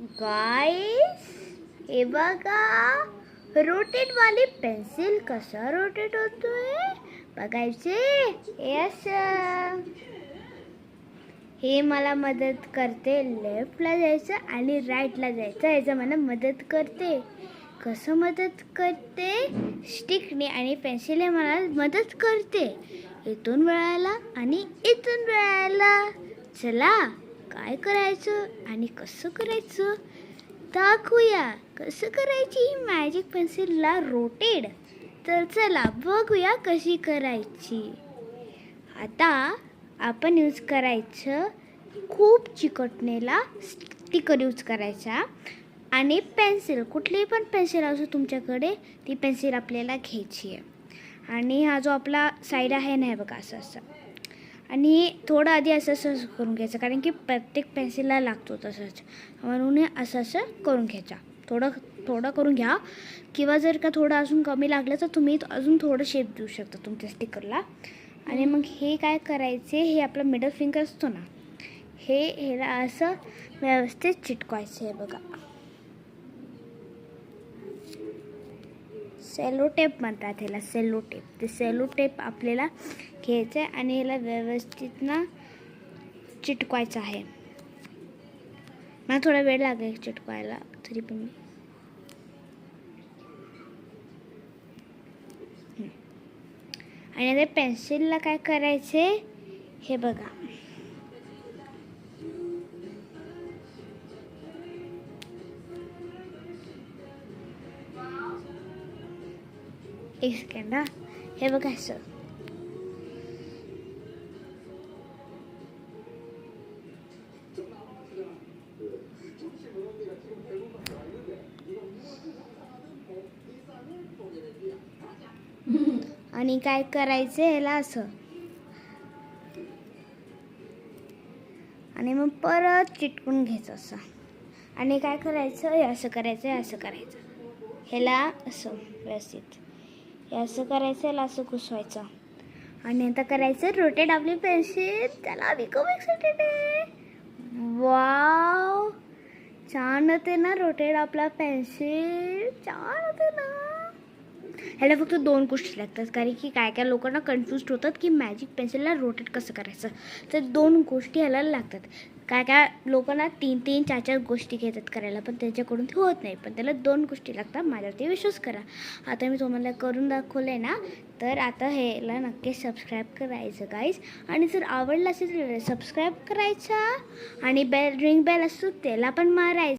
Guys, हे बघा, rotate वाली पेन्सिल कसा रोटेट होतोय बघायचे. हे मला मदत करते लेफ्टला जायचं आणि राईटला जायचं. याचं मला मदत करते. कसं मदत करते? स्टिकने आणि पेन्सिलने मला मदत करते इथून वळायला आणि इथून वळायला. चला, काय करायचं आणि कसं करायचं दाखवूया. कसं करायची ही मॅजिक पेन्सिलला रोटेड. तर चला बघूया कशी करायची. आता आपण यूज करायचं खूप चिकटणेला स्टिकर यूज करायचा आणि पेन्सिल, कुठलीही पण पेन्सिल असो तुमच्याकडे, ती पेन्सिल आपल्याला घ्यायची आहे. आणि हा जो आपला साईड आहे ना, बघा असं असं, आणि थोडं आधी असं असं करून घ्यायचं, कारण की प्रत्येक पेन्सिलला लागतो तसंच, म्हणून असं असं करून घ्यायचा. थोडं करून घ्या, किंवा जर का थोडं अजून कमी लागलं तर तुम्ही अजून थोडं शेप देऊ शकता तुमच्या स्टिकरला. आणि मग हे काय करायचे, हे आपलं मिडल फिंगर असतो ना, ह्याला असं व्यवस्थित चिटकवायचं आहे बघा. सेलो टेप म्हणतात ह्याला, सेलो टेप. ते सेलो टेप आपल्याला घ्यायचं आहे आणि ह्याला व्यवस्थित ना चिटकवायचं आहे. मला थोडा वेळ लागेल चिटकवायला, तरी पण आणि आता पेन्सिलला काय करायचे हे बघा. एक सेकंड हा, हे बघा असं. आणि काय करायचं ह्याला असं, आणि मग परत चिटकून घ्यायचं असं. आणि काय करायचं, हे असं करायचं, हे असं करायचं, ह्याला असं व्यवस्थित, हे असं करायचं, ह्याला असं घुसवायचं. आणि आता करायचं रोटेट आपली पेन्सिल. त्याला आम्ही खूप एक्साइटेड आहे. वाव, छान होते ना रोटेट आपला पेन्सिल, छान होते ना. ह्याला फक्त 2 गोष्टी लागतात, कारण की काय काय लोकांना कन्फ्युज होतात की मॅजिक पेन्सिलला रोटेट कसं करायचं. तर 2 गोष्टी ह्याला लागतात. काय काय लोकांना 3-3, 4-4 गोष्टी घेतात करायला, पण त्यांच्याकडून ते होत नाही. पण त्याला 2 गोष्टी लागतात, माझ्यावरती विश्वास करा. आता मी तुम्हाला करून दाखवलं आहे ना, तर आता ह्याला नक्की सबस्क्राईब करायचं गाईज. आणि जर आवडलं असेल तर सबस्क्राईब करायचा आणि रिंग बेल असतो त्याला पण मारायचं.